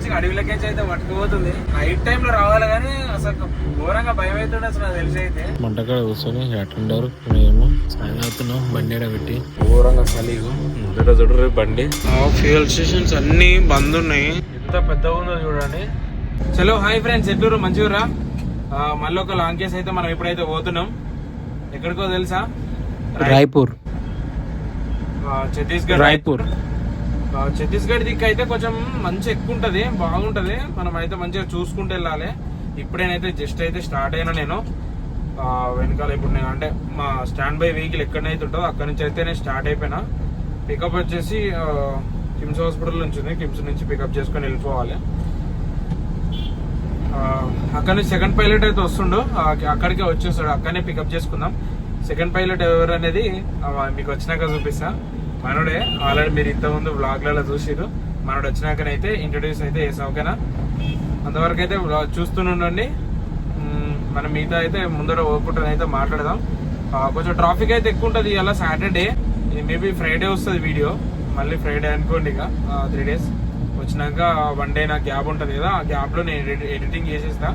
మంచిగా అడవిలోకి అయితే పట్టుకుపోతుంది. నైట్ టైం లో రావాలి కానీ అసలు ఘోరంగా భయం అవుతుండే అసలు నాకు తెలిసి అయితే. మంటకాడ కూర్చొని అటెండర్ మేము సాయం అవుతున్నాం బండి పెట్టి ఘోరంగా చలిగు చూడరు బండి. ఫ్యూయల్ స్టేషన్స్ అన్ని బంద్ ఉన్నాయి. ఎంత పెద్దగా ఉందో చూడండి. చలో హాయ్ ఫ్రెండ్స్, ఎట్లూరు మంచిగా మళ్ళీ ఒక లాంగ్ కేస్ అయితే మనం ఎప్పుడైతే పోతున్నాం ఎక్కడికో తెలుసా? రాయ్పూర్, ఛత్తీస్గఢ్. రాయ్పూర్ ఛత్తీస్గఢ్ దిక్కు అయితే కొంచెం మంచి ఎక్కువ ఉంటది, బాగుంటది. మనం అయితే మంచిగా చూసుకుంటూ వెళ్ళాలి. ఇప్పుడేనైతే జస్ట్ అయితే స్టార్ట్ అయినా నేను వెనకాల. ఇప్పుడు నేను అంటే మా స్టాండ్ బై వెహికల్ ఎక్కడైతే ఉంటుందో అక్కడ నుంచి అయితే నేను స్టార్ట్ అయిపోయినా. పికప్ వచ్చేసి కిమ్స్ హాస్పిటల్ నుంచి ఉంది. కిమ్స్ నుంచి పికప్ చేసుకొని వెళ్ళిపోవాలి. అక్కడ నుంచి సెకండ్ పైలట్ అయితే వస్తుండో అక్కడికే వచ్చేస్తాడు. అక్కడనే పికప్ చేసుకుందాం. సెకండ్ పైలట్ ఎవరు అనేది మీకు వచ్చినాక చూపిస్తా. మనోడే, ఆల్రెడీ మీరు ఇంతకుముందు బ్లాగ్లలో చూసిరు. మనోడు వచ్చినాకనైతే ఇంట్రొడ్యూస్ అయితే చేసాం. ఓకేనా? అంతవరకు అయితే చూస్తుండండి. మనం మిగతా అయితే ముందర ఓపుకుంటే అయితే మాట్లాడదాం. కొంచెం ట్రాఫిక్ అయితే ఎక్కువ ఉంటుంది. ఇలా సాటర్డే, మేబీ ఫ్రైడే వస్తుంది వీడియో. మళ్ళీ ఫ్రైడే అనుకోండి. ఇక 3 days వచ్చినాక 1 day నాకు గ్యాప్ ఉంటుంది కదా, ఆ గ్యాప్ లో నేను ఎడిటింగ్ చేసేస్తా.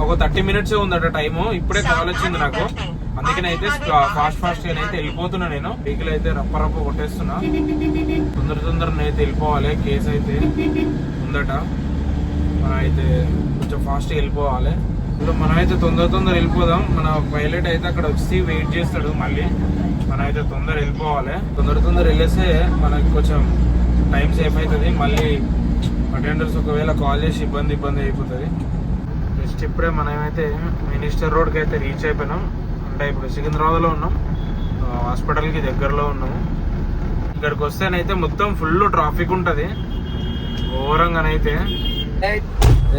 ఒక 30 minutes ఉందట టైము. ఇప్పుడే కాల్ వచ్చింది నాకు, అందుకనే అయితే ఫాస్ట్ గా అయితే వెళ్ళిపోతున్నా. నేను వెహికల్ అయితే రప్ప కొట్టేస్తున్నా. తొందరగా అయితే వెళ్ళిపోవాలి. కేసు అయితే ఉందట. మనం అయితే కొంచెం ఫాస్ట్ గా వెళ్ళిపోవాలి. మనం అయితే తొందర వెళ్ళిపోదాం. మన పైలట్ అయితే అక్కడ వచ్చి వెయిట్ చేస్తాడు. మళ్ళీ మనం అయితే తొందర వెళ్ళిపోవాలి. తొందర వెళ్ళేస్తే మనకి కొంచెం టైం సేఫ్ అవుతుంది. మళ్ళీ అటెండర్స్ ఒకవేళ కాల్ చేసి ఇబ్బంది అయిపోతుంది. నెక్స్ట్ ఇప్పుడే మనమైతే మినిస్టర్ రోడ్కి అయితే రీచ్ అయిపోయినాం. అంటే ఇప్పుడు సికింద్రాబాద్లో ఉన్నాం, హాస్పిటల్కి దగ్గరలో ఉన్నాము. ఇక్కడికి వస్తేనైతే మొత్తం ఫుల్ ట్రాఫిక్ ఉంటుంది ఘోరంగానైతే.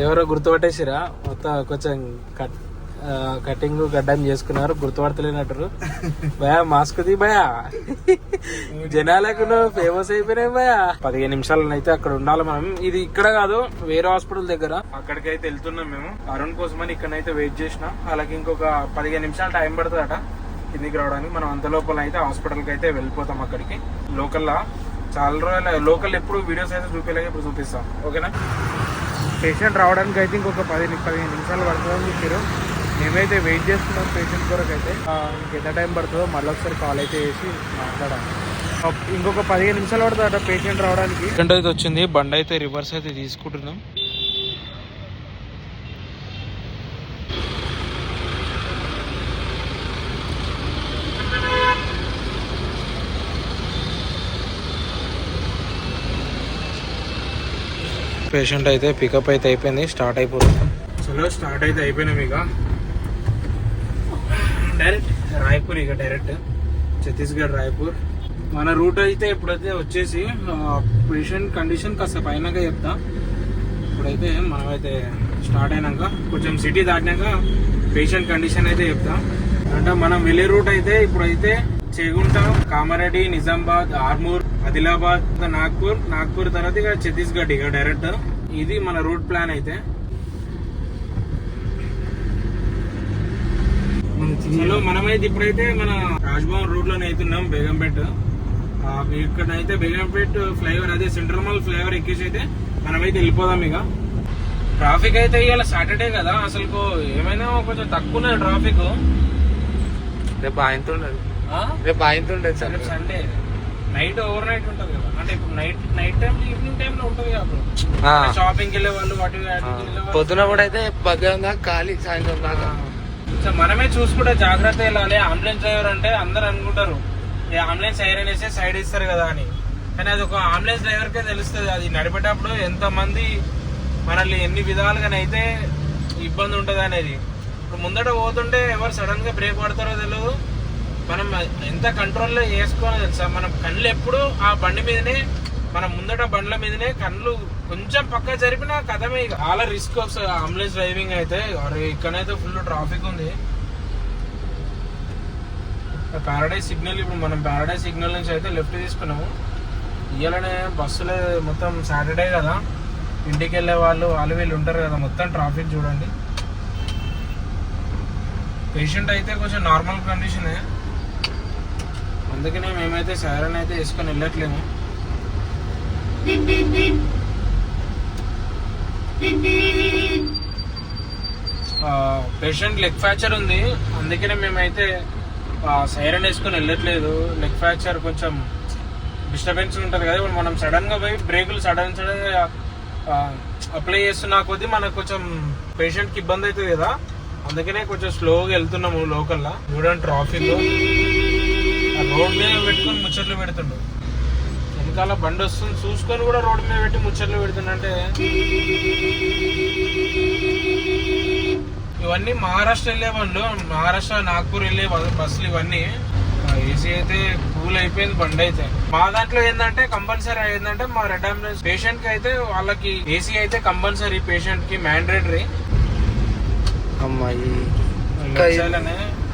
ఎవరో గుర్తుపట్టేసిరా? మొత్తం కొంచెం కటింగ్ గడ్డం చేసుకున్నారు, గుర్తుపడతలేనట్టు. భయా మాస్క్ ది భయా, జనాలకు ఫేమస్ అయిపోయినాయి భయా. 15 నిమిషాలను అయితే అక్కడ ఉండాలి మనం. ఇది ఇక్కడ కాదు, వేరే హాస్పిటల్ దగ్గర. అక్కడికి అయితే వెళ్తున్నాం మేము అరుణ్ కోసమని. ఇక్కడైతే వెయిట్ చేసిన. అలాగే ఇంకొక 15 నిమిషాలు టైం పడుతుందట కిందికి రావడానికి. మనం అంత లోపల అయితే హాస్పిటల్కి అయితే వెళ్ళిపోతాం. అక్కడికి లోకల్లా చాలా రోజులు లోకల్ ఎప్పుడు వీడియోస్ అయితే చూపించలేక ఇప్పుడు చూపిస్తాం. ఓకేనా? పేషెంట్ రావడానికి అయితే ఇంకొక 15 నిమిషాలు పడుతుందని చెప్పారు. మేమైతే వెయిట్ చేస్తున్నాం పేషెంట్ కొరకు అయితే. ఎంత టైం పడుతుందో మళ్ళీ ఒకసారి కాల్ అయితే చేసి మాట్లాడాలి. ఇంకొక 15 నిమిషాలు పడుతుందట పేషెంట్ రావడానికి. పేషెంట్ అయితే వచ్చింది. బండి అయితే రివర్స్ అయితే తీసుకుంటున్నాం. పేషెంట్ అయితే పికప్ అయితే అయిపోయింది, స్టార్ట్ అయిపోతుంది. చలో స్టార్ట్ అయితే అయిపోయినాం. ఇక డైరెక్ట్ రాయ్పూర్. ఇక డైరెక్ట్ ఛత్తీస్గఢ్ రాయ్పూర్. మన రూట్ అయితే ఇప్పుడైతే వచ్చేసి పేషెంట్ కండిషన్ కాస్త పైనగా చెప్తా. ఇప్పుడైతే మనమైతే స్టార్ట్ అయినాక కొంచెం సిటీ దాటినాక పేషెంట్ కండిషన్ అయితే చెప్తా. అంటే మనం వెళ్ళే రూట్ అయితే ఇప్పుడైతే చేగుంట, కామారెడ్డి, నిజామాబాద్, ఆర్మూర్, ఆదిలాబాద్, నాగ్పూర్ తర్వాత ఇక ఛత్తీస్గఢ్. ఇక డైరెక్ట్ ఇది మన రూట్ ప్లాన్ అయితే. మనమైతే ఇప్పుడైతే మన రాజ్భవన్ రూట్ లోనే అవుతున్నాం. బేగంపేట్. ఇక్కడైతే బేగంపేట్ ఫ్లైఓవర్, అదే సెంట్రల్ మాల్ ఫ్లైఓవర్ ఎక్కేసి అయితే మనమైతే వెళ్ళిపోదాం. ఇక ట్రాఫిక్ అయితే ఇవాళ సాటర్డే కదా, అసలు ఏమైనా కొంచెం తక్కువ ఉన్నది ట్రాఫిక్. రేపు ఆయనతుండదు సండే నైట్ ఓవర్ నైట్ ఉంటది కదా. అంటే ఇప్పుడు నైట్ టైం ఈవినింగ్ టైం లో ఉంటది కదా. షాపింగ్ వెళ్ళే వాళ్ళు వాటి పొద్దున కూడా అయితే మధ్యాహ్నం దాకా ఖాళీ, సాయంత్రం దాకా. సో మనమే చూసుకుంటే జాగ్రత్త వెళ్ళాలి. అంబులెన్స్ డ్రైవర్ అంటే అందరు అనుకుంటారు ఈ అంబులెన్స్ సైరన్ వేస్తే సైడ్ ఇస్తారు కదా అని. కానీ అది ఒక అంబులెన్స్ డ్రైవర్కే తెలుస్తుంది అది నడిపేటప్పుడు ఎంతమంది మనల్ని ఎన్ని విధాలుగానైతే ఇబ్బంది ఉంటుంది అనేది. ఇప్పుడు ముందట పోతుంటే ఎవరు సడన్ గా బ్రేక్ పడతారో తెలియదు. మనం ఎంత కంట్రోల్లో చేసుకోవాలో తెలుసా. మనం కళ్ళు ఎప్పుడు ఆ బండి మీదనే, మనం ముందట బండ్ల మీదనే, కళ్ళు కొంచెం పక్క జరిపిన కథమే. చాలా రిస్క్ వస్తుంది అంబులెన్స్ డ్రైవింగ్ అయితే. ఇక్కడైతే ఫుల్ ట్రాఫిక్ ఉంది. ప్యారడైజ్ సిగ్నల్, ఇప్పుడు మనం ప్యారడైజ్ సిగ్నల్ నుంచి అయితే లెఫ్ట్ తీసుకున్నాము. ఇవాళనే బస్సులే మొత్తం సాటర్డే కదా, ఇంటికి వెళ్ళే వాళ్ళు వీళ్ళు ఉంటారు కదా, మొత్తం ట్రాఫిక్ చూడండి. పేషెంట్ అయితే కొంచెం నార్మల్ కండిషనే, అందుకనే మేమైతే సైరన్ అయితే వేసుకొని వెళ్ళట్లేము. పేషెంట్ లెగ్ ఫ్రాక్చర్ ఉంది, అందుకనే మేమైతే సైరన్ వేసుకొని వెళ్ళట్లేదు. లెగ్ ఫ్రాక్చర్ కొంచెం డిస్టర్బెన్స్ ఉంటుంది కదా, ఇప్పుడు మనం సడన్ గా పోయి బ్రేకులు సడన్ గా అప్లై చేస్తున్నా కొద్దీ మనకు కొంచెం పేషెంట్ కి ఇబ్బంది అవుతుంది కదా, అందుకనే కొంచెం స్లోగా వెళ్తున్నాము లోకల్లా. చూడండి ట్రాఫిక్, రోడ్ మీద పెట్టుకొని ముచ్చట్లు పెడుతుండు, వెనకాల బండి వస్తుంది చూసుకొని కూడా రోడ్ మీద పెట్టి ముచ్చట్లు పెడుతుండే. ఇవన్నీ మహారాష్ట్ర వెళ్ళే బండ్లు, మహారాష్ట్ర నాగ్పూర్ వెళ్ళే బస్సులు ఇవన్నీ. ఏసీ అయితే కూల్ అయిపోయింది బండి అయితే. మా దాంట్లో ఏంటంటే కంపల్సరీ ఏంటంటే మా రెడ్ అంబులెన్స్ పేషెంట్ కి అయితే వాళ్ళకి ఏసీ అయితే కంపల్సరీ, పేషెంట్ కి మ్యాండేటరీ. అమ్మాయి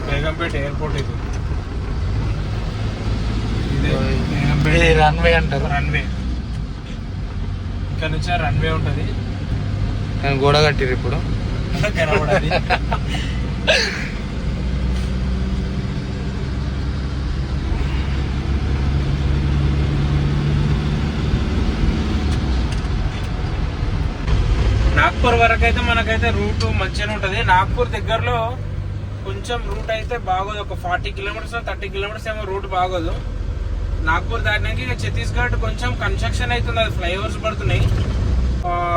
బేగంపేట ఎయిర్పోర్ట్ ఇది, రన్వే అంటారు. రన్వే ఇక్కడ నుంచి రన్వే ఉంటది, గోడ కట్టిరు ఇప్పుడు కనబడది. నాగ్పూర్ వరకు అయితే మనకైతే రూట్ మంచిగానే ఉంటది. నాగ్పూర్ దగ్గరలో కొంచెం రూట్ అయితే బాగోదు, ఒక 40 కిలోమీటర్స్ 30 కిలోమీటర్స్ ఏమో రూట్ బాగోదు. నాగ్పూర్ దాటినాక ఇక ఛత్తీస్గఢ్ కొంచెం కన్స్ట్రక్షన్ అవుతుంది, అది ఫ్లైఓవర్స్ పడుతున్నాయి.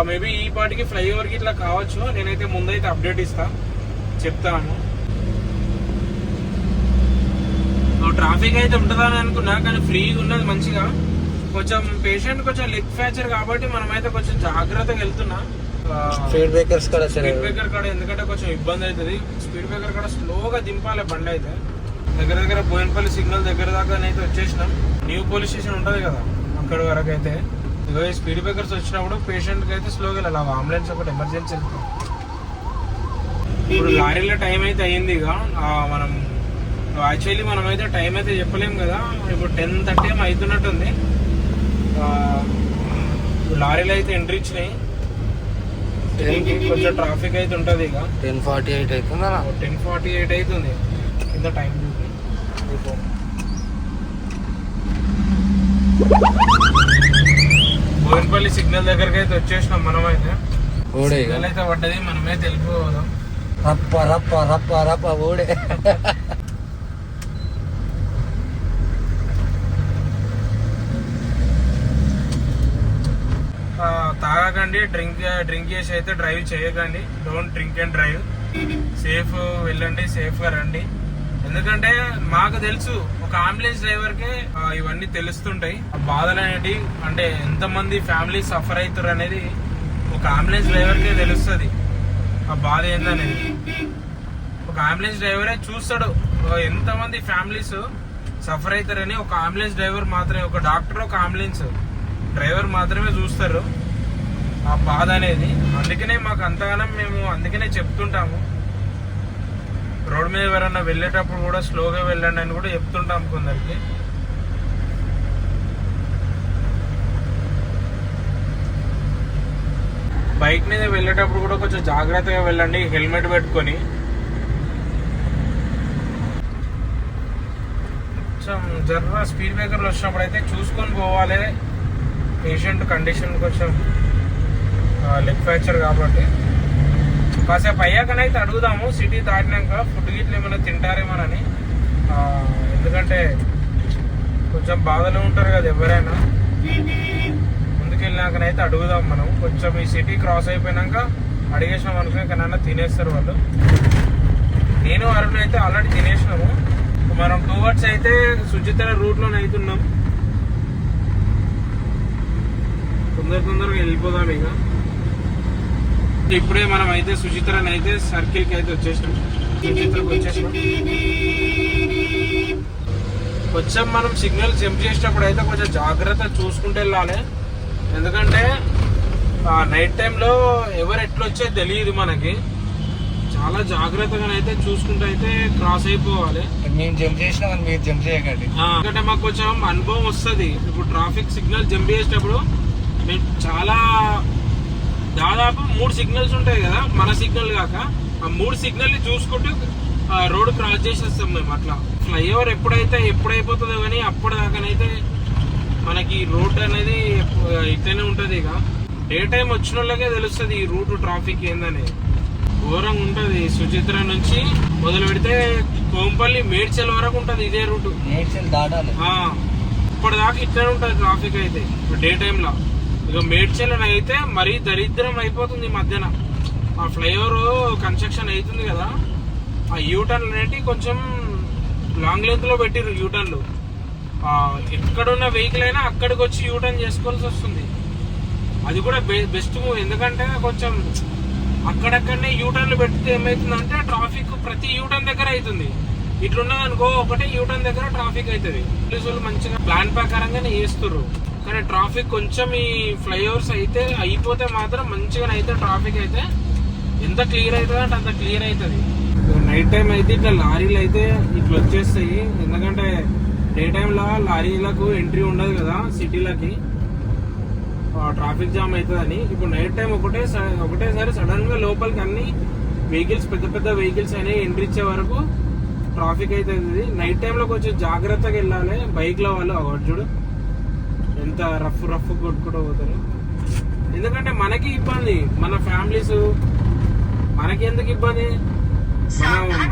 మేబీ ఈ పాటికి ఫ్లైఓవర్ కి ఇట్లా కావచ్చు, నేనైతే ముందైతే అప్డేట్ చెప్తాను. ట్రాఫిక్ అయితే ఉంటుందని అనుకున్నా, కానీ ఫ్రీగా ఉన్నది మంచిగా. కొంచెం పేషెంట్ కొంచెం లెగ్ ఫ్రాక్చర్ కాబట్టి మనమైతే కొంచెం జాగ్రత్తగా వెళ్తున్నా. స్పీడ్ బ్రేకర్స్ కూడా స్పీడ్ బ్రేకర్ కాడ ఎందుకంటే కొంచెం ఇబ్బంది అవుతుంది. స్పీడ్ బ్రేకర్ కాడ స్లోగా దింపాలి బండి అయితే. దగ్గర బోయినపల్లి సిగ్నల్ దగ్గర దాకా అయితే వచ్చేసినాం. న్యూ పోలీస్ స్టేషన్ ఉంటది కదా, అక్కడ వరకు అయితే ఇగో స్పీడ్ బ్రేకర్స్ వచ్చినప్పుడు పేషెంట్ కి అయితే స్లోగా వెళ్ళాలి. అంబులెన్స్ ఒకటి ఎమర్జెన్సీ వెళ్తాం. ఇప్పుడు లారీలో టైం అయితే అయ్యింది. ఇక మనం యాక్చువల్లీ మనం అయితే టైం అయితే చెప్పలేం కదా, ఇప్పుడు 10:30 ఏమో అవుతున్నట్టుంది. లారీలు అయితే ఎంట్రీ ఇచ్చినాయి, కొంచెం ట్రాఫిక్ అయితే ఉంటది. ఇక 10:48 అవుతుందా, 10:48 అవుతుంది కింద టైం చూపి. బోయినపల్లి సిగ్నల్ దగ్గరకి అయితే వచ్చేసినాం మనమైతే. సిగ్నల్ అయితే పడ్డది, మనమైతే వెళ్ళిపోదాం. రప్ప రప్ప రప్ప రప్ప ఓడే. తాగకండి, డ్రింక్ చేసి అయితే డ్రైవ్ చేయకండి. Don't drink and drive. Safe వెళ్ళండి, సేఫ్ గా రండి. ఎందుకంటే మాకు తెలుసు, ఒక అంబులెన్స్ డ్రైవర్ కే ఇవన్నీ తెలుస్తుంటాయి. ఆ బాధలు అనేటి అంటే ఎంతమంది ఫ్యామిలీ సఫర్ అవుతారు అనేది ఒక అంబులెన్స్ డ్రైవర్ కే తెలుస్తుంది. ఆ బాధ ఏందనేది ఒక అంబులెన్స్ డ్రైవరే చూస్తాడు, ఎంతమంది ఫ్యామిలీస్ సఫర్ అవుతారని. ఒక అంబులెన్స్ డ్రైవర్ మాత్రమే, ఒక డాక్టర్, ఒక అంబులెన్స్ డ్రైవర్ మాత్రమే చూస్తారు ఆ బాధ అనేది. అందుకనే మాకు అంతగానం మేము అందుకనే చెప్తుంటాము. రోడ్ మీద ఎవరన్నా వెళ్ళేటప్పుడు కూడా స్లోగా వెళ్ళండి అని కూడా చెప్తుంటాం కొందరికి. బైక్ మీద వెళ్ళేటప్పుడు కూడా కొంచెం జాగ్రత్తగా వెళ్ళండి, హెల్మెట్ పెట్టుకొని. కొంచెం జర్ర స్పీడ్ బ్రేకర్లు వచ్చినప్పుడు అయితే చూసుకొని పోవాలి. పేషెంట్ కండిషన్ కొంచెం లెగ్ ఫ్రాక్చర్ కాబట్టి కాసేపు అయ్యాకనైతే అడుగుదాము, సిటీ దాటినాక ఫుడ్ గిట్లు ఏమైనా తింటారేమోనని. ఎందుకంటే కొంచెం బాధలు ఉంటారు కదా ఎవరైనా. ముందుకెళ్ళినాకనైతే అడుగుదాం మనం. కొంచెం ఈ సిటీ క్రాస్ అయిపోయినాక అడిగేసినాం అనుకో, ఎక్కడన్నా తినేస్తారు వాళ్ళు. నేను అరుణ్ అయితే ఆల్రెడీ తినేసినాము. మనం టువర్డ్స్ అయితే సుచిత్ర రూట్లోనే అవుతున్నాం. తొందరగా వెళ్ళిపోదాం. ఇక ఇప్పుడే మనం అయితే సుచిత్రని అయితే సర్కిల్కి అయితే వచ్చేసినాం. సుచిత్రకు వచ్చేసినాం. కొంచెం మనం సిగ్నల్ జంప్ చేసేటప్పుడు అయితే కొంచెం జాగ్రత్త చూసుకుంటూ వెళ్ళాలి. ఎందుకంటే నైట్ టైంలో ఎవరు ఎట్లొచ్చే తెలియదు మనకి. చాలా జాగ్రత్తగానైతే చూసుకుంటూ అయితే క్రాస్ అయిపోవాలి. మేము జంప్ చేసినా మీరు జంప్ చేయకండి, ఎందుకంటే మాకు కొంచెం అనుభవం వస్తుంది. ఇప్పుడు ట్రాఫిక్ సిగ్నల్ జంప్ చేసేటప్పుడు మేము చాలా దాదాపు 3 సిగ్నల్స్ ఉంటాయి కదా మన సిగ్నల్ కాక, ఆ 3 సిగ్నల్ని చూసుకుంటూ రోడ్ క్రాస్ చేసేస్తాం మేము. అట్లా ఫ్లైఓవర్ ఎప్పుడైపోతుందో కానీ అప్పటిదాకానైతే మనకి రోడ్ అనేది ఇట్లనే ఉంటుంది. ఇక డే టైం వచ్చిన వాళ్ళకే తెలుస్తుంది ఈ రూట్ ట్రాఫిక్ ఏందని. ఘోరంగా ఉంటది. సుచిత్ర నుంచి మొదలు పెడితే కోంపల్లి మేడ్చల్ వరకు ఉంటది ఇదే రూట్. ఇప్పటిదాకా ఇట్లనే ఉంటది ట్రాఫిక్ అయితే డే టైమ్ లో. ఇక మేడ్చల్ అయితే మరీ దరిద్రం అయిపోతుంది మధ్యన. ఆ ఫ్లైఓవర్ కన్స్ట్రక్షన్ అవుతుంది కదా, ఆ యూటర్న్ అనేటి కొంచెం లాంగ్ లెంత్ లో పెట్టిర్రు యూటర్న్లు. ఎక్కడున్న వెహికల్ అయినా అక్కడికి వచ్చి యూటర్న్ చేసుకోవాల్సి వస్తుంది. అది కూడా బెస్ట్ మూవ్. ఎందుకంటే కొంచెం అక్కడక్కడనే యూటర్న్లు పెడితే ఏమవుతుందంటే ట్రాఫిక్ ప్రతి యూటర్న్ దగ్గర అవుతుంది. ఇట్లున్నది అనుకో, ఒకటే యూటర్న్ దగ్గర ట్రాఫిక్ అవుతుంది. పోలీసులు మంచిగా ప్లాన్ ప్రకారంగానే చేస్తుర్రు. కానీ ట్రాఫిక్ కొంచెం ఈ ఫ్లైఓవర్స్ అయితే అయిపోతే మాత్రం మంచిగా అయితే ట్రాఫిక్ అయితే ఎంత క్లియర్ అవుతుంది అంటే అంత క్లియర్ అవుతుంది. నైట్ టైం అయితే ఇట్లా లారీలు అయితే ఇట్లా వచ్చేస్తాయి. ఎందుకంటే డే టైంలో లారీలకు ఎంట్రీ ఉండదు కదా సిటీలకి, ట్రాఫిక్ జామ్ అవుతుందని. ఇప్పుడు నైట్ టైం ఒకటేసారి సడన్ గా లోపలికి అన్ని వెహికల్స్, పెద్ద పెద్ద వెహికల్స్ అనేవి ఎంట్రీ ఇచ్చే వరకు ట్రాఫిక్ అవుతుంది. నైట్ టైంలో కొంచెం జాగ్రత్తగా వెళ్ళాలి. బైక్ లో వాళ్ళు చూడు ఎంత రఫ్ కొట్టుకుంటూ పోతారు. ఎందుకంటే మనకి ఇబ్బంది, మన ఫ్యామిలీస్ మనకి ఎందుకు ఇబ్బంది?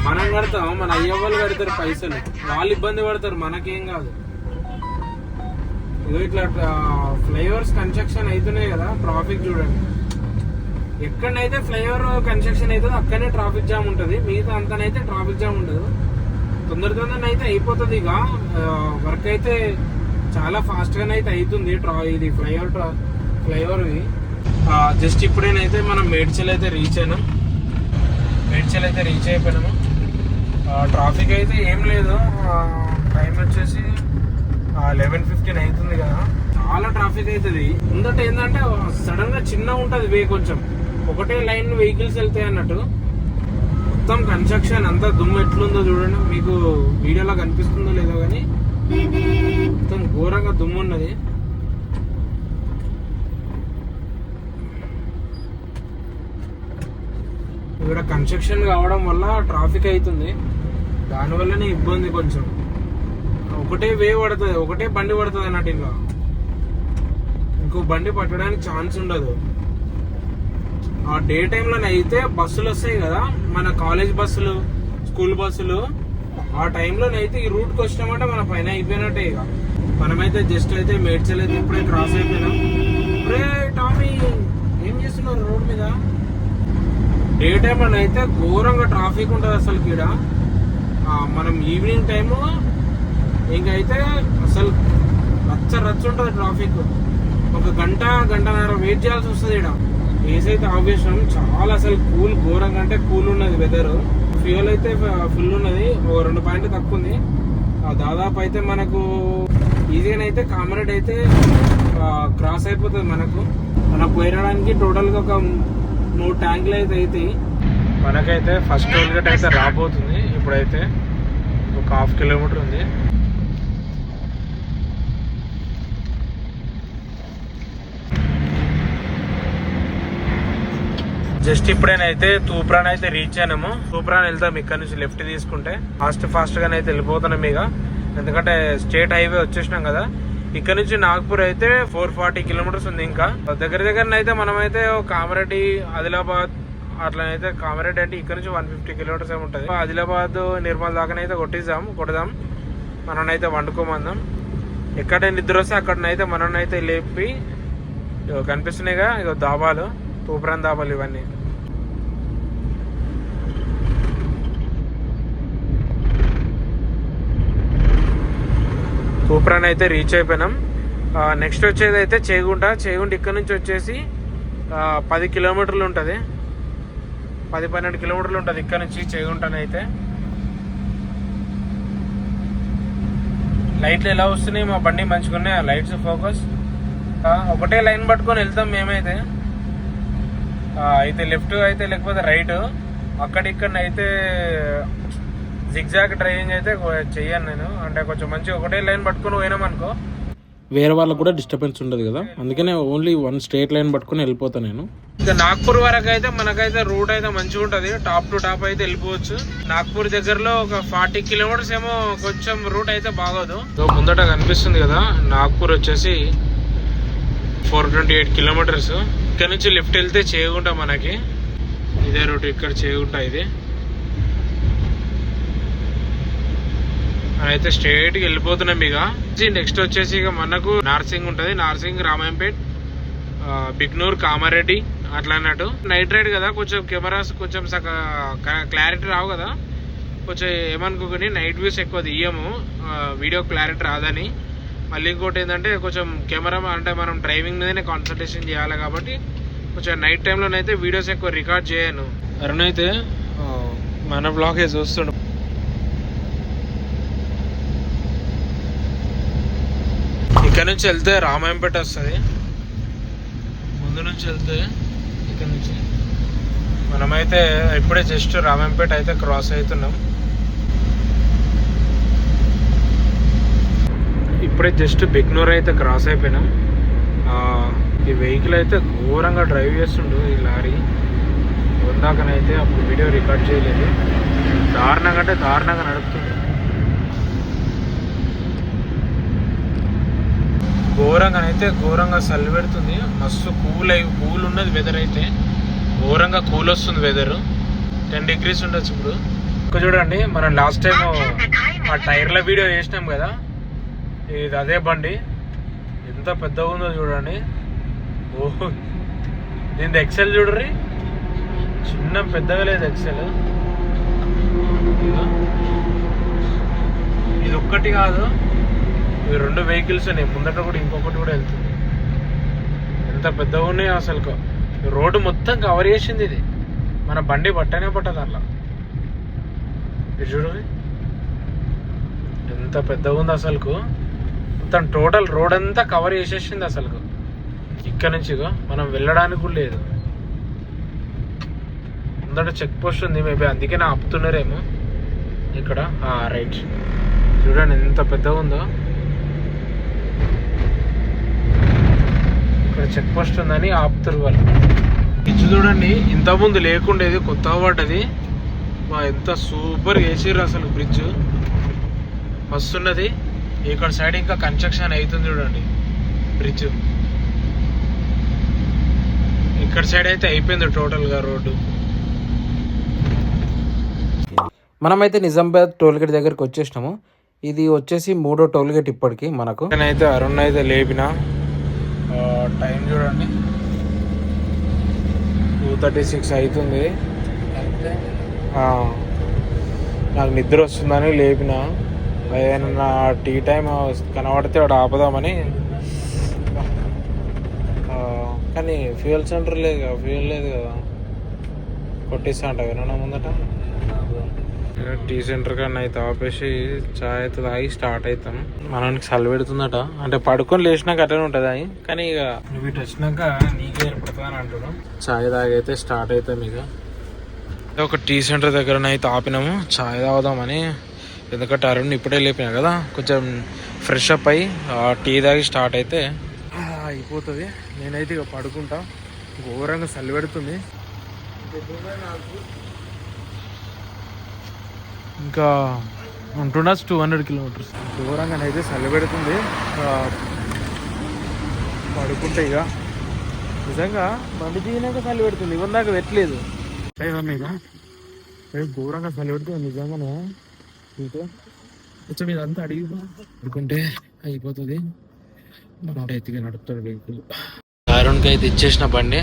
మనం కడతాం, మన అయ్య వాళ్ళు కడతారు పైసలు, వాళ్ళు ఇబ్బంది పడతారు, మనకేం కాదు. ఇదో ఇట్లా ఫ్లైఓవర్స్ కన్స్ట్రక్షన్ అవుతున్నాయి కదా, ట్రాఫిక్ చూడండి. ఎక్కడనైతే ఫ్లైఓవర్ కన్స్ట్రక్షన్ అవుతుందో అక్కడనే ట్రాఫిక్ జామ్ ఉంటుంది. మిగతా అంతనైతే ట్రాఫిక్ జామ్ ఉండదు. తొందరగా అయితే అయిపోతుంది. ఇక వర్క్ అయితే చాలా ఫాస్ట్ గానే అయితే అవుతుంది. ఇది ఫ్లైఓవర్ జస్ట్ ఇప్పుడేనైతే మనం మేడ్చల్ అయితే రీచ్ అయిపోయినాము. ట్రాఫిక్ అయితే ఏం లేదు. టైం వచ్చేసి 11:15 అవుతుంది కదా. చాలా ట్రాఫిక్ అవుతుంది. ముందట ఏంటంటే సడన్ గా చిన్న ఉంటది వే, కొంచెం ఒకటే లైన్ వెహికల్స్ వెళ్తాయి అన్నట్టు. మొత్తం కన్స్ట్రక్షన్ అంతా దుమ్ము ఎట్లుందో చూడండి. మీకు వీడియోలో కనిపిస్తుందో లేదో కానీ మొత్తం ఘోరంగా దుమ్ము ఉన్నది. ఇక్కడ కన్స్ట్రక్షన్ కావడం వల్ల ట్రాఫిక్ అవుతుంది. దానివల్లనే ఇబ్బంది. కొంచెం ఒకటే వే పడుతుంది, ఒకటే బండి పడుతుంది అన్నట్టు. ఇంకా ఇంకో బండి పట్టడానికి ఛాన్స్ ఉండదు. ఆ డే టైంలోనే అయితే బస్సులు వస్తాయి కదా, మన కాలేజ్ బస్సులు, స్కూల్ బస్సులు. ఆ టైంలోనైతే ఈ రూట్కి వచ్చినామంటే మన పైన అయిపోయినట్టే. ఇక మనమైతే జస్ట్ అయితే మేడ్చల్ అయితే ఇప్పుడే క్రాస్ అయిపోయినాం. టామీ ఏం చేస్తున్నారు రోడ్ మీద? డే టైంలో అయితే ఘోరంగా ట్రాఫిక్ ఉంటుంది అసలు ఈడ. మనం ఈవినింగ్ టైము ఇంకైతే అసలు రచ్చ ఉంటుంది ట్రాఫిక్. ఒక గంటన్నర వెయిట్ చేయాల్సి వస్తుంది ఈడ. ఏసీ అయితే ఆబ్వియస్గా చాలా అసలు ఘోరంగా అంటే కూల్ ఉన్నది వెదర్. ఫ్యూయల్ అయితే ఫుల్ ఉన్నది, ఒక 2 పాయింట్లు తక్కువ ఉంది. దాదాపు అయితే మనకు ఈజీగా అయితే కామరేడ్ అయితే క్రాస్ అయిపోతుంది. మనకు పోయడానికి టోటల్గా ఒక 3 ట్యాంకులు అయితే అవుతాయి. మనకైతే ఫస్ట్ టోల్ గేట్ అయితే రాబోతుంది. ఇప్పుడైతే ఒక 1/2 కిలోమీటర్ ఉంది. జస్ట్ ఇప్పుడేనైతే తూప్రాన్ అయితే రీచ్ అయినాము. తూప్రాన్ వెళ్తాం ఇక్కడ నుంచి లెఫ్ట్ తీసుకుంటే. ఫాస్ట్ గానే అయితే వెళ్ళిపోతున్నాం ఇక. ఎందుకంటే స్టేట్ హైవే వచ్చేసినాం కదా. ఇక్కడ నుంచి నాగ్పూర్ అయితే 440 కిలోమీటర్స్ ఉంది. ఇంకా దగ్గరనైతే మనమైతే కామారెడ్డి, ఆదిలాబాద్ అట్లనైతే. కామారెడ్డి అంటే ఇక్కడ నుంచి 150 కిలోమీటర్స్ ఏమి ఉంటుంది. ఆదిలాబాద్, నిర్మల్ దాకానైతే కొడదాం. మననైతే వండుకోమందాం. ఎక్కడ నిద్ర వస్తే అక్కడనైతే మననైతే లేపి కనిపిస్తున్నాయిగా ఇక దాబాలు, తూప్రాన్ దాబాలు ఇవన్నీ. తూప్రాన్ అయితే రీచ్ అయిపోయినాం. నెక్స్ట్ వచ్చేది అయితే చేగుంట ఇక్కడ నుంచి వచ్చేసి 10 కిలోమీటర్లు ఉంటుంది. 10-12 కిలోమీటర్లు ఉంటుంది ఇక్కడ నుంచి చేగుంటనైతే. లైట్లు ఎలా వస్తున్నాయి, మా బండి మంచిగా ఉన్నాయి. ఆ లైట్స్ ఫోకస్ ఒకటే లైన్ పట్టుకొని వెళ్తాం మేమైతే. అయితే లెఫ్ట్ అయితే లేకపోతే రైట్. అక్కడిక్కడనైతే జిగ్జాగ్ డ్రైవింగ్ అయితే చెయ్యను నేను. అంటే కొంచెం మంచిగా ఒకటే లైన్ పట్టుకుని పోయినామనుకో వేరే వాళ్ళకు కూడా డిస్టర్బెన్స్ ఉండదు కదా, అందుకనే ఓన్లీ 1 స్ట్రేట్ లైన్ పట్టుకుని వెళ్ళిపోతాను నేను. ఇంకా నాగ్పూర్ వరకు అయితే మనకైతే రూట్ అయితే మంచిగా ఉంటుంది. టాప్ టు టాప్ అయితే వెళ్ళిపోవచ్చు. నాగ్పూర్ దగ్గరలో ఒక 40 కిలోమీటర్స్ ఏమో కొంచెం రూట్ అయితే బాగోదు. ముందట కనిపిస్తుంది కదా, నాగ్పూర్ వచ్చేసి 428 కిలోమీటర్స్. ఇక్కడ నుంచి లెఫ్ట్ వెళ్తే చేగుంట, మనకి ఇదే రూట్. ఇక్కడ చేగుంట ఇది. అయితే స్ట్రేట్గా వెళ్ళిపోతున్నాం ఇక. నెక్స్ట్ వచ్చేసి ఇక మనకు నార్సింగ్ ఉంటుంది. నార్సింగ్, రామాయంపేట్, బిగ్నూర్, కామారెడ్డి అట్లా అన్నట్టు. నైట్ రైడ్ కదా, కొంచెం కెమెరాస్ కొంచెం క్లారిటీ రావు కదా, కొంచెం ఏమనుకోని నైట్ వ్యూస్ ఎక్కువ తీయము, వీడియో క్లారిటీ రాదని. మళ్ళీ ఇంకోటి ఏంటంటే కొంచెం కెమెరా అంటే మనం డ్రైవింగ్ మీదనే కాన్సన్ట్రేషన్ చేయాలి కాబట్టి కొంచెం నైట్ టైంలోనైతే వీడియోస్ ఎక్కువ రికార్డ్ చేయను. అరుణ్ అయితే మన బ్లాగే చూస్తుండు. ఇక్కడ నుంచి వెళ్తే రామాయంపేట వస్తుంది. ముందు నుంచి వెళ్తే ఇక్కడ నుంచి మనమైతే ఇప్పుడే జస్ట్ రామాయంపేట అయితే క్రాస్ అవుతున్నాం. ఇప్పుడే జస్ట్ బిగ్నూర్ అయితే క్రాస్ అయిపోయినాం. ఈ వెహికల్ అయితే ఘోరంగా డ్రైవ్ చేస్తుండు ఈ లారీ. వందాకనైతే అప్పుడు వీడియో రికార్డ్ చేయలేదు. దారుణంగా అంటే దారుణంగా నడుపుతుంది. ఘోరంగానైతే ఘోరంగా చలి పెడుతుంది. మస్తు కూల్ ఉన్నది వెదర్. అయితే ఘోరంగా కూల్ వస్తుంది వెదర్. 10 degrees ఉండొచ్చు ఇప్పుడు. ఇక్కడ చూడండి, మనం లాస్ట్ టైం ఆ టైర్ల వీడియో చేసినాం కదా, ఇది అదే బండి. ఎంత పెద్దగా ఉందో చూడండి. ఓహో, దీని ఎక్సెల్ చూడరి, చిన్న పెద్దగా లేదు ఎక్సెల్. ఇది ఒక్కటి కాదు, ఇవి 2 వెహికల్స్ ఉన్నాయి. ముందట కూడా ఇంకొకటి కూడా వెళ్తుంది. ఎంత పెద్దగా ఉన్నాయి అసలు. రోడ్డు మొత్తం కవర్ చేసింది ఇది. మన బండి పట్టనే పట్టదు అట్లా. ఇది చూడండి ఎంత పెద్దగా ఉంది అసలుకు. మొత్తం టోటల్ రోడ్ అంతా కవర్ చేసేసింది అసలుకు. ఇక్కడ నుంచి మనం వెళ్ళడానికి కూడా లేదు. ముందట చెక్ పోస్ట్ ఉంది, మేబీ అందుకే ఆపుతున్నారేమో ఇక్కడ. రైట్, చూడండి ఎంత పెద్దగా ఉందో. ఇక్కడ చెక్ పోస్ట్ ఉందని ఆపుతారు వాళ్ళు. బ్రిడ్జ్ చూడండి, ఇంతకుముందు లేకుండేది, కొత్తగా పడ్డది. ఎంత సూపర్ వేసిర్రు అసలు. బ్రిడ్జ్ వస్తున్నది. ఇక్కడ సైడ్ ఇంకా కన్స్ట్రక్షన్ అవుతుంది చూడండి. బ్రిడ్జ్ ఇక్కడ సైడ్ అయితే అయిపోయింది టోటల్గా రోడ్డు. మనమైతే నిజామాబాద్ టోల్గేట్ దగ్గరికి వచ్చేసినాము. ఇది వచ్చేసి 3వ టోల్గేట్ ఇప్పటికి మనకు. నేనైతే అరుణ్ అయితే లేపిన. టైం చూడండి 2:36 అవుతుంది. నాకు నిద్ర వస్తుందని లేపిన. ఏదైనా టీ టైం కనబడితే వాడు ఆపుదామని. కానీ ఫ్యూయల్ సెంటర్ లేదు, ఫ్యూయల్ లేదు కదా. కొట్టిస్తా అంట వినా ముందట. టీ సెంటర్ కన్నా అయితే ఆపేసి చాయ్ అయితే తాగి స్టార్ట్ అవుతాం. మనకి చలి పెడుతుందట, అంటే పడుకొని లేచినాక అట్లనే ఉంటుంది అని. కానీ ఇక నువ్వు ఇటు వచ్చినాక నీకే ఏర్పడుతుంది అని అంటున్నాం. చాయ్ తాగైతే స్టార్ట్ అవుతాం. ఇక ఒక టీ సెంటర్ దగ్గర అయితే ఆపినాము చాయ్ తాగుదామని. ఎందుకంటే అరుణ్ ఇప్పుడే లేపినా కదా, కొంచెం ఫ్రెష్ అప్ అయ్యి టీ తాగి స్టార్ట్ అయితే అయిపోతుంది. నేనైతే ఇక పడుకుంటా. ఘోరంగా చలి పెడుతుంది. ఇంకా ఉంటుండొచ్చు 200 kilometers. ఘోరంగానైతే చలి పెడుతుంది. పడుకుంటే ఇక నిజంగా బండి దిగినాక చలి పెడుతుంది. ఇవన్న దాకా పెట్టలేదు. ఇక ఘోరంగా చలి పెడుతుంది నిజంగానే. కొంచెం ఇదంతా అడిగి పడుకుంటే అయిపోతుంది. మనం ఎత్తిగా నడుపుతాడు వెహికల్. అరుణ్కి అయితే ఇచ్చేసిన బండి.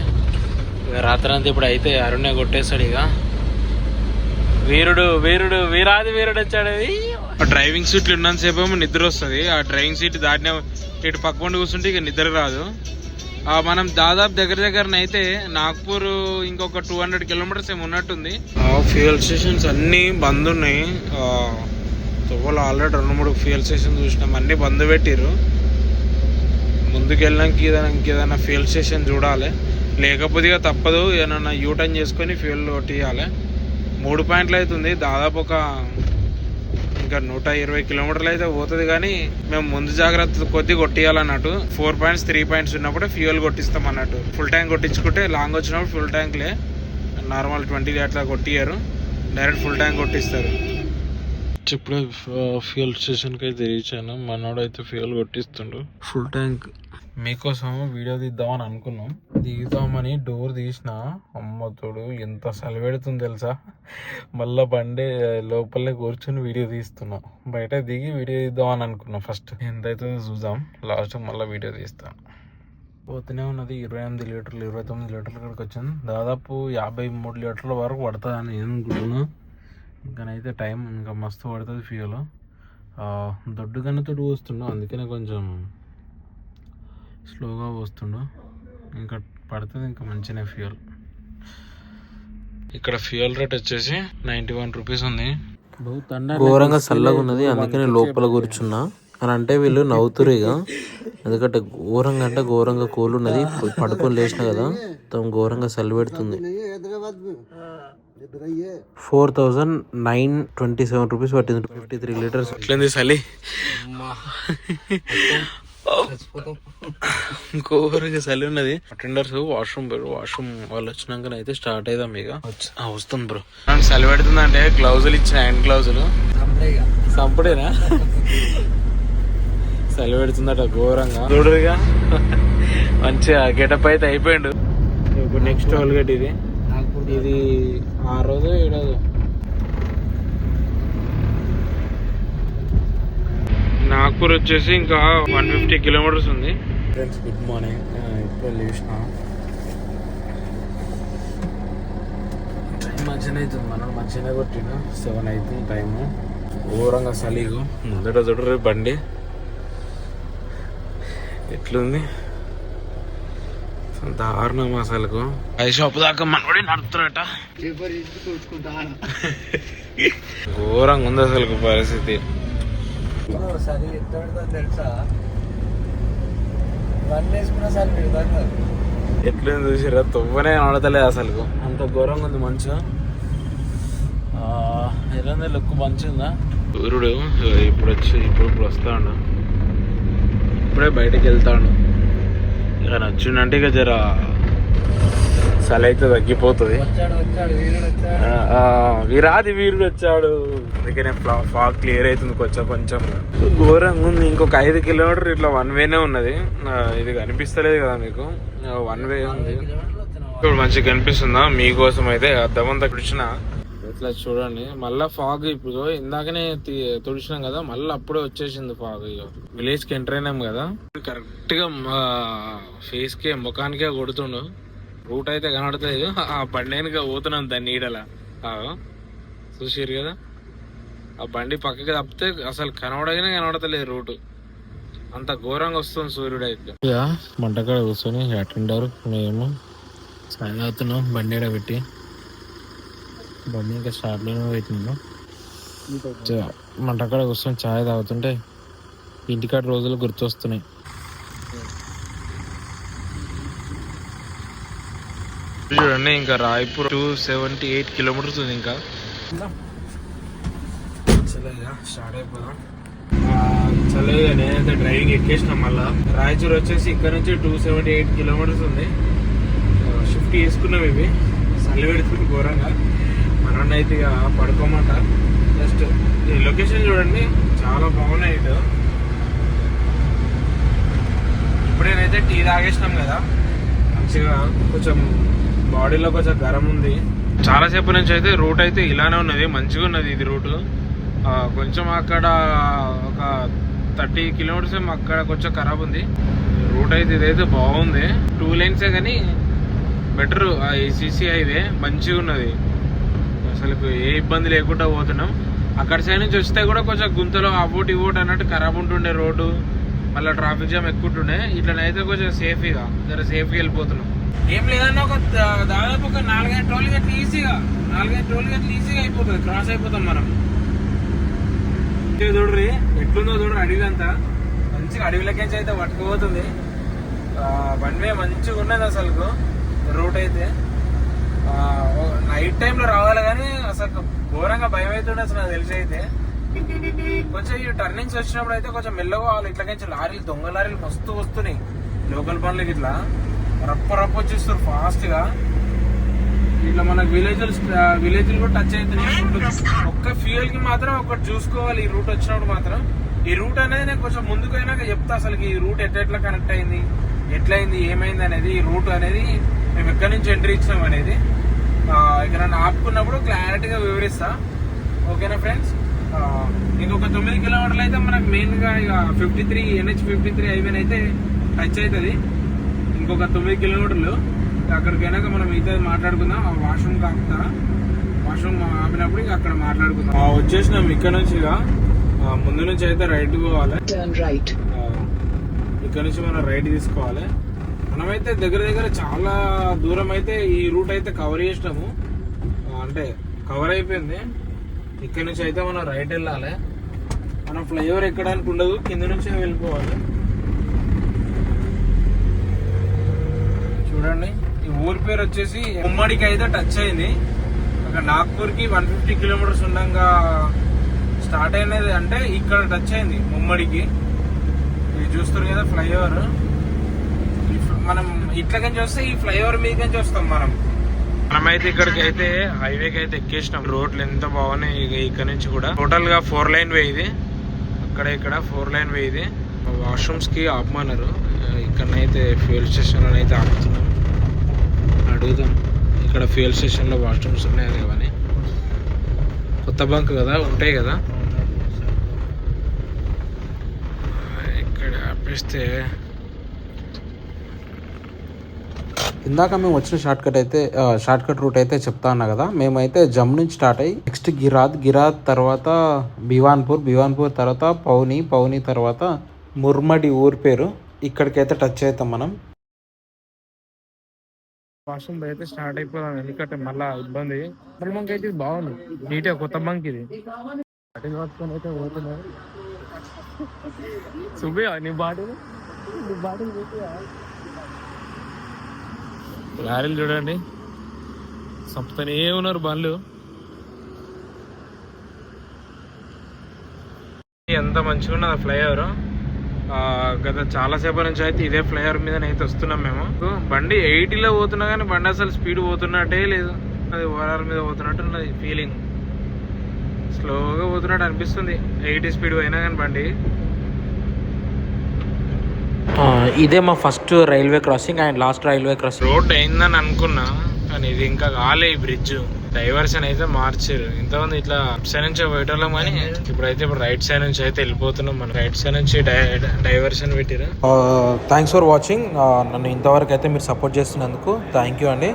ఇక రాత్రంతా ఇప్పుడు అయితే అరుణ్నే కొట్టేస్తాడు. ఇక వీరుడు వీరుడు వీరాది వీరుడు వచ్చాడు. డ్రైవింగ్ సీట్లు ఉన్నంతసేపు ఏమో నిద్ర వస్తుంది. ఆ డ్రైవింగ్ సీట్ దాటిన ఇటు పక్కన కూర్చుంటే ఇక నిద్ర రాదు. మనం దాదాపు దగ్గరనైతే నాగ్పూర్ ఇంకొక 200 kilometers ఏమి ఉన్నట్టుంది. ఫ్యూయల్ స్టేషన్స్ అన్నీ బంద్ ఉన్నాయి. తువ్వలు ఆల్రెడీ 2-3 ఫ్యూయల్ స్టేషన్ చూసినాం, అన్నీ బంద్ పెట్టిర్రు. ముందుకెళ్ళడానికి ఇంకేదైనా ఫ్యూయల్ స్టేషన్ చూడాలి, లేకపోతే ఇక తప్పదు. ఏమన్నా యూటర్న్ చేసుకొని ఫ్యూయల్ కొట్టియాలి. 3 పాయింట్లు అవుతుంది. దాదాపు ఒక ఇంకా 120 kilometers అయితే పోతుంది. కానీ మేము ముందు జాగ్రత్త కొద్ది కొట్టియాలన్నట్టు. 4 points 3 points ఉన్నప్పుడే ఫ్యూయల్ కొట్టిస్తాం అన్నట్టు. ఫుల్ ట్యాంక్ కొట్టించుకుంటే లాంగ్ వచ్చినప్పుడు ఫుల్ ట్యాంక్లే, నార్మల్ 20 అట్లా కొట్టియారు, డైరెక్ట్ ఫుల్ ట్యాంక్ కొట్టిస్తారు. ఇప్పుడే ఫ్యూయల్ స్టేషన్కి అయితే రీచ్ అయినా. మనోడు అయితే ఫ్యూయల్ కొట్టిస్తుండు. ఫుల్ ట్యాంక్ మీకోసం వీడియో తీద్దామని అనుకున్నాం, దిగుదామని డోర్ తీసిన అమ్మతోడు ఎంత సలివెడుతుంది తెలుసా. మళ్ళీ బండి లోపలే కూర్చొని వీడియో తీస్తున్నాం. బయట దిగి వీడియో తీద్దామని అనుకున్నాం. ఫస్ట్ ఎంతైతే చూద్దాం, లాస్ట్ మళ్ళీ వీడియో తీస్తాం. పోతూనే ఉన్నది. 28 లీటర్లు 29 లీటర్ల ఇక్కడికి వచ్చింది. దాదాపు 53 లీటర్ల వరకు పడుతుందని నేను అనుకుంటున్నా. ఇంకనైతే టైం ఇంకా మస్తు పడుతుంది. ఫ్యూల్ దొడ్డుగన్నతో పోస్తుండు, అందుకనే కొంచెం స్లోగా పోస్తుండు. ఇంకా పడుతుంది ఇంకా మంచిగా ఫ్యూయల్. ఇక్కడ ఫ్యూయల్ రేట్ వచ్చేసి 91 రూపీస్ ఉంది. ఘోరంగా చల్లగా ఉన్నది, అందుకని లోపల కూర్చున్నా అని అంటే వీళ్ళు నవ్వుతురు ఇక. ఎందుకంటే ఘోరంగా కూల్ ఉన్నది. పడుకొని లేచిన కదా, మొత్తం ఘోరంగా చలి పెడుతుంది. 4,927 రూపీస్ పట్టింది. 53 లీటర్స్. ఎట్లుంది చలి? ఘోరంగా చలి ఉన్నది. అటెండర్స్ వాష్రూమ్ వాళ్ళు వచ్చినాకనైతే స్టార్ట్ అయిదాం ఇక. వస్తుంది బ్రో. చలి పెడుతుంది అంటే గ్లౌజులు ఇచ్చిన, హ్యాండ్ గ్లౌజులు సంపడేనా? చలి పెడుతుందట ఘోరంగా. చూడుగా మంచిగా గెటప్ అయితే అయిపోయిండు. ఇప్పుడు నెక్స్ట్ హోల్గేట్ ఇది 6 7 నాగ్పూర్ వచ్చేసి ఇంకా 150 కిలోమీటర్స్ ఉంది. Friends good morning. ఇప్పుడు లేచిన టైం మంచిగా అవుతుంది. మనం మంచిగా కొట్టిన 7 అవుతుంది టైము. ఘోరంగా చలిగు. ముందట చూడరు బండి ఎట్లుంది, దారుణం అసలుకు. 5 షాప్ దాకా మనబడి నడుపుతారట. ఘోరంగా ఉంది అసలు పరిస్థితి. ఎట్లుంది చూసిరా, తొవ్వనే ఆడతలేదు అసలు. అంత ఘోరంగా ఉంది. మంచిగా ఎలా లుక్ మంచిగా. సూర్యుడు ఇప్పుడు వస్తాడు. ఇప్పుడే బయటకు వెళ్తాడు. ఇక నచ్చిందంటే ఇక జర చలి అయితే తగ్గిపోతుంది. వీరుడు వచ్చాడు. అందుకనే ఫాగ్ క్లియర్ అవుతుంది కొంచెం. ఘోరంగా ఉంది. ఇంకొక 5 కిలోమీటర్ ఇట్లా 1 వేనే ఉన్నది. ఇది కనిపిస్తలేదు కదా మీకు, 1 వే ఉంది. ఇప్పుడు మంచిగా కనిపిస్తుందా మీకోసం? అయితే అద్దమంతా తుడిచిన ఇట్లా చూడండి. మళ్ళా ఫాగ్ ఇప్పుడు ఇందాకనే తుడిచినాం కదా, మళ్ళీ అప్పుడే వచ్చేసింది ఫాగ్. ఇక విలేజ్ కి ఎంటర్ అయినాం కదా, కరెక్ట్ గా ఫేస్ కి ముఖానికే కొడుతుండు. రూట్ అయితే కనబడతలేదు. ఆ బండిగా పోతున్నాం దాన్ని నీడలా. చూసారు కదా, ఆ బండి పక్కకి తప్పితే అసలు కనబడతలేదు రూటు. అంత ఘోరంగా వస్తుంది సూర్యుడు అయితే. ఇక మంటకాడ కూర్చొని అటెండర్ మేము సాయం అవుతున్నాం. బండి పెట్టి బండి ఇంకా స్టార్ట్లోనే పెట్టినాము. మంటకాడ కూర్చొని ఛాయ్ తాగుతుంటే ఇంటికాడ రోజులు గుర్తొస్తున్నాయి. చూడండి, ఇంకా రాయ్పూర్ 278 కిలోమీటర్స్ ఉంది. ఇంకా స్టార్ట్ అయిపోదాం. నేనైతే డ్రైవింగ్ ఎక్కేసినాం. మళ్ళా రాయచూర్ వచ్చేసి ఇక్కడ నుంచి 278 కిలోమీటర్స్ ఉంది. షిఫ్ట్ చేసుకున్నాం. ఇవి చలి పెడుతుంది ఘోరంగా. మనోడిని అయితే ఇక పడుకోమంట. జస్ట్ ఈ లొకేషన్ చూడండి, చాలా బాగున్నాయి. ఇటు ఇప్పుడేనైతే టీ తాగేసినాం కదా, మంచిగా కొంచెం బాడీలో కొంచెం గరం ఉంది. చాలాసేపు నుంచి అయితే రూట్ అయితే ఇలానే ఉన్నది, మంచిగా ఉన్నది ఇది రూటు. కొంచెం అక్కడ ఒక 30 కిలోమీటర్స్ అక్కడ కొంచెం ఖరాబ్ ఉంది రూట్. అయితే ఇదైతే బాగుంది. 2 lanes కానీ బెటర్. సిసి హైవే మంచిగా ఉన్నది అసలు, ఏ ఇబ్బంది లేకుండా పోతున్నాం. అక్కడ సైడ్ నుంచి వస్తే కూడా కొంచెం గుంతలో అవ్వటి ఇవ్వటి అన్నట్టు ఖరాబ్ ఉంటుండే రోడ్డు. మళ్ళీ ట్రాఫిక్ జామ్ ఎక్కువ ఉంటుండే. ఇట్లనైతే కొంచెం సేఫ్గా సేఫ్గా వెళ్ళిపోతున్నాం. ఏం లేదన్నా ఒక దాదాపు ఒక 4-5 టోల్ గేట్లు ఈజీగా అయిపోతుంది. క్రాస్ అయిపోతాం మనం. చూడ్రి ఎట్లుందో చూడరు, అడవి అంతా మంచిగా అడవిలోకించి అయితే పట్టుకుపోతుంది. వన్ వే మంచిగా ఉన్నది అసలు రూట్ అయితే. నైట్ టైంలో రావాలి కానీ అసలు ఘోరంగా భయం అవుతుండే అసలు నాకు తెలిసి. అయితే కొంచెం ఈ టర్నింగ్స్ వచ్చినప్పుడు అయితే కొంచెం మెల్లగా వాళ్ళు ఇట్లకించి లారీలు, దొంగ లారీలు మస్తు వస్తున్నాయి లోకల్ పనులకి. ఇట్లా రప్ప వచ్చేస్తారు ఫాస్ట్ గా. ఇట్లా మనకు విలేజ్లు కూడా టచ్ అవుతున్నాయి. ఒక్క ఫ్యూయల్ కి మాత్రం ఒకటి చూసుకోవాలి. ఈ రూట్ వచ్చినప్పుడు మాత్రం ఈ రూట్ అనేది నేను కొంచెం ముందుకు అయినాక చెప్తా అసలు ఈ రూట్ ఎట్లా కనెక్ట్ అయింది, ఎట్లయింది, ఏమైంది అనేది. ఈ రూట్ అనేది మేము ఎక్కడి నుంచి ఎంట్రీ ఇచ్చినాం అనేది ఇక్కడ నన్ను ఆపుకున్నప్పుడు క్లారిటీగా వివరిస్తా. ఓకేనా ఫ్రెండ్స్? ఇంకొక 9 కిలోమీటర్లు అయితే మనకు మెయిన్ గా ఇక 53 NH 53 హైవే అయితే టచ్ అవుతుంది. ఇంకొక 9 కిలోమీటర్లు అక్కడికి అయినాక మనం అయితే మాట్లాడుకుందాం. ఆ వాష్రూమ్ కాపుతా, వాష్రూమ్ ఆపినప్పుడు ఇక అక్కడ మాట్లాడుకుందాం. వచ్చేసినాం ఇక్కడ నుంచి. ఇక ముందు నుంచి అయితే రైట్ పోవాలి. ఇక్కడ నుంచి మనం రైట్ తీసుకోవాలి. మనమైతే దగ్గర చాలా దూరం అయితే ఈ రూట్ అయితే కవర్ చేసినాము, అంటే కవర్ అయిపోయింది. ఇక్కడ నుంచి అయితే మనం రైట్ వెళ్ళాలి. మనం ఫ్లైఓవర్ ఎక్కడానికి ఉండదు, కింద నుంచే వెళ్ళిపోవాలి. చూడండి, ఈ ఊరి పేరు వచ్చేసి ఉమ్మడికి అయితే టచ్ అయింది. అక్కడ నాగ్పూర్కి 150 కిలోమీటర్స్ ఉండగా స్టార్ట్ అయినది, అంటే ఇక్కడ టచ్ అయింది ఉమ్మడికి. ఇది చూస్తారు కదా ఫ్లైఓవర్. మనం ఇట్లకని చూస్తే ఈ ఫ్లైఓవర్ మీదకని చూస్తాం. మనమైతే ఇక్కడికి అయితే హైవేకి అయితే ఎక్కేసినాం. రోడ్లు ఎంత బాగున్నాయి. ఇక్కడ నుంచి కూడా టోటల్ గా 4 లైన్ వే ఇది. ఇక్కడ 4 లైన్ వే ఇది. వాష్రూమ్స్ కి ఆపమన్నారు. ఇక్కడనైతే ఫ్యూయల్ స్టేషన్ లో అయితే ఆపుతున్నాం. అడుగుదాం ఇక్కడ ఫ్యూయల్ స్టేషన్ లో వాష్రూమ్స్ ఉన్నాయి కానీ. కొత్త బంక్ కదా, ఉంటాయి కదా. ఇక్కడ ఆపేస్తే ఇందాక మేము వచ్చిన షార్ట్ కట్ రూట్ అయితే చెప్తా అన్నా కదా. మేమైతే జమ్ నుంచి స్టార్ట్ అయ్యి నెక్స్ట్ గిరాద్ తర్వాత భివాన్పూర్ తర్వాత పౌని తర్వాత ముర్మడి ఊరి పేరు. ఇక్కడికైతే టచ్ అవుతాం మనం. వాష్రూమ్ అయితే స్టార్ట్ అయిపోదాం, ఎందుకంటే మళ్ళా ఇబ్బంది. కొత్త బంక్ అయితే బాగుంది, నీట్గా కొత్త బంక్ ఇది. పట్టుకొని అయితే పోతున్నారు. సుబియా నీ బాటిల్ లారీలు చూడండి, సంపుతనే ఉన్నారు బండ్లు. ఎంత మంచిగా ఉన్నది ఫ్లైఓవర్. గత చాలా సేపటి నుంచి అయితే ఇదే ఫ్లైఓవర్ మీద అయితే వస్తున్నాం మేము. బండి 80లో పోతున్నా కానీ బండి అసలు స్పీడ్ పోతున్నట్టే లేదు. అది ఓఆర్ఆర్ మీద పోతున్నట్టు ఉన్నది ఫీలింగ్. స్లోగా పోతున్నట్టు అనిపిస్తుంది 80 స్పీడ్ పోయినా కానీ బండి. ఇదే మా first railway crossing and last railway crossing. Road అయిందని అనుకున్నా కానీ ఇది ఇంకా కాలే. ఈ బ్రిడ్జ్ డైవర్షన్ అయితే మార్చారు. ఇంతమంది ఇట్లా లెఫ్ట్ సైడ్ నుంచి పోయేటోళ్ళం కానీ ఇప్పుడు రైట్ సైడ్ నుంచి అయితే వెళ్ళిపోతున్నాం. మనం రైట్ సైడ్ నుంచి డైవర్షన్ పెట్టారు. Thanks for watching. నన్ను ఇంతవరకు అయితే మీరు సపోర్ట్ చేస్తున్నందుకు థ్యాంక్ యూ అండి.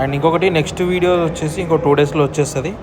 అండ్ ఇంకొకటి నెక్స్ట్ వీడియో వచ్చేసి ఇంకో 2 daysలో వచ్చేస్తుంది.